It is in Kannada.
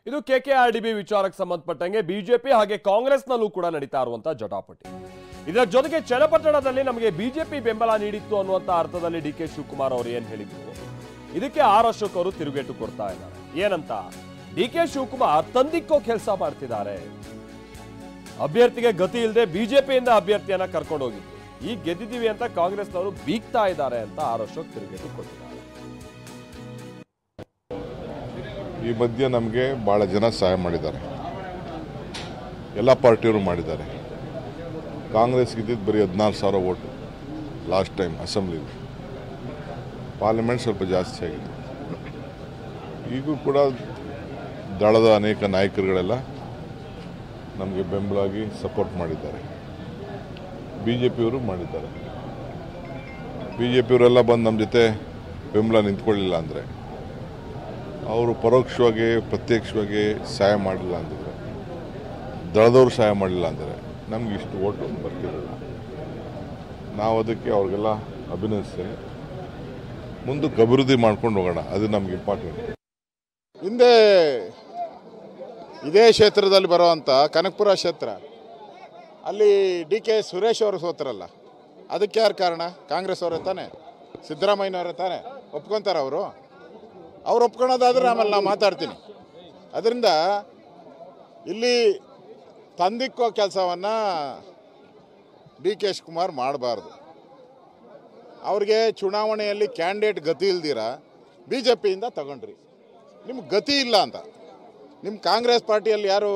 ಇದು ಕೆಕೆಆರ್ಡಿಬಿ ವಿಚಾರಕ್ಕೆ ಸಂಬಂಧಪಟ್ಟಂಗೆ ಬಿಜೆಪಿ ಹಾಗೆ ಕಾಂಗ್ರೆಸ್ನಲ್ಲೂ ಕೂಡ ನಡೀತಾ ಇರುವಂತ ಜಟಾಪಟಿ. ಇದರ ಜೊತೆಗೆ ಚನ್ನಪಟ್ಟಣದಲ್ಲಿ ನಮಗೆ ಬಿಜೆಪಿ ಬೆಂಬಲ ನೀಡಿತ್ತು ಅನ್ನುವಂತ ಅರ್ಥದಲ್ಲಿ ಡಿಕೆ ಶಿವಕುಮಾರ್ ಅವರು ಏನ್ ಹೇಳಿದ್ರು, ಇದಕ್ಕೆ ಆರ್ ಅಶೋಕ್ ಅವರು ತಿರುಗೇಟು ಕೊಡ್ತಾ ಇದ್ದಾರೆ. ಏನಂತ, ಡಿಕೆ ಶಿವಕುಮಾರ್ ತಂದಿಕ್ಕೋ ಕೆಲಸ ಮಾಡ್ತಿದ್ದಾರೆ. ಅಭ್ಯರ್ಥಿಗೆ ಗತಿ ಇಲ್ಲದೆ ಬಿಜೆಪಿಯಿಂದ ಅಭ್ಯರ್ಥಿಯನ್ನ ಕರ್ಕೊಂಡು ಹೋಗಿದ್ರು. ಈಗ ಗೆದ್ದಿದ್ದೀವಿ ಅಂತ ಕಾಂಗ್ರೆಸ್ನವರು ಬೀಗ್ತಾ ಇದ್ದಾರೆ ಅಂತ ಆರ್ ಅಶೋಕ್ ತಿರುಗೇಟು ಕೊಟ್ಟಿದ್ದಾರೆ. ಈ ಮಧ್ಯೆ ನಮಗೆ ಭಾಳ ಜನ ಸಹಾಯ ಮಾಡಿದ್ದಾರೆ, ಎಲ್ಲ ಪಾರ್ಟಿಯವರು ಮಾಡಿದ್ದಾರೆ. ಕಾಂಗ್ರೆಸ್ ಗೆದ್ದಿದ್ದು ಬರೀ 14,000 ಓಟು ಲಾಸ್ಟ್ ಟೈಮ್ ಅಸೆಂಬ್ಲಿಲಿ. ಪಾರ್ಲಿಮೆಂಟ್ ಸ್ವಲ್ಪ ಜಾಸ್ತಿ ಆಗಿದೆ. ಈಗೂ ಕೂಡ ದಳದ ಅನೇಕ ನಾಯಕರುಗಳೆಲ್ಲ ನಮಗೆ ಬೆಂಬಲವಾಗಿ ಸಪೋರ್ಟ್ ಮಾಡಿದ್ದಾರೆ. ಬಿ ಜೆ ಪಿಯವರು ಮಾಡಿದ್ದಾರೆ. ಬಿ ಜೆ ಪಿಯವರೆಲ್ಲ ಬಂದು ನಮ್ಮ ಜೊತೆ ಬೆಂಬಲ ನಿಂತ್ಕೊಳ್ಳಿಲ್ಲ ಅಂದರೆ, ಅವರು ಪರೋಕ್ಷವಾಗಿ ಪ್ರತ್ಯಕ್ಷವಾಗಿ ಸಹಾಯ ಮಾಡಲಿಲ್ಲ ಅಂತಿದ್ರೆ, ದಳದವರು ಸಹಾಯ ಮಾಡಲಿಲ್ಲ ಅಂದರೆ ನಮ್ಗೆ ಇಷ್ಟು ಓಟು ಬರ್ತಿರಲಿಲ್ಲ. ನಾವು ಅದಕ್ಕೆ ಅವ್ರಿಗೆಲ್ಲ ಅಭಿನಂದಿಸ್ತೇನೆ. ಮುಂದಕ್ಕೆ ಅಭಿವೃದ್ಧಿ ಮಾಡ್ಕೊಂಡು ಹೋಗೋಣ, ಅದು ನಮ್ಗೆ ಇಂಪಾರ್ಟೆಂಟ್. ಹಿಂದೆ ಇದೇ ಕ್ಷೇತ್ರದಲ್ಲಿ ಬರುವಂಥ ಕನಕಪುರ ಕ್ಷೇತ್ರ, ಅಲ್ಲಿ ಡಿ ಕೆ ಸುರೇಶ್ ಅವರು ಸೋತರಲ್ಲ, ಅದಕ್ಕೆ ಯಾರು ಕಾರಣ? ಕಾಂಗ್ರೆಸ್ ಅವರೇ ತಾನೆ, ಸಿದ್ದರಾಮಯ್ಯನವರೇ ತಾನೆ. ಒಪ್ಕೊತಾರೆ ಅವರು ಒಪ್ಕೊಳೋದಾದ್ರೆ ಆಮೇಲೆ ನಾನು ಮಾತಾಡ್ತೀನಿ. ಅದರಿಂದ ಇಲ್ಲಿ ತಂದಿಕ್ಕೋ ಕೆಲಸವನ್ನು ಡಿ ಕೆ ಶಿವಕುಮಾರ್ ಮಾಡಬಾರ್ದು. ಅವ್ರಿಗೆ ಚುನಾವಣೆಯಲ್ಲಿ ಕ್ಯಾಂಡಿಡೇಟ್ ಗತಿ ಇಲ್ದಿರ ಬಿ ಜೆ ಪಿಯಿಂದ ತಗೊಂಡ್ರಿ. ನಿಮ್ಗೆ ಗತಿ ಇಲ್ಲ ಅಂತ. ನಿಮ್ಮ ಕಾಂಗ್ರೆಸ್ ಪಾರ್ಟಿಯಲ್ಲಿ ಯಾರು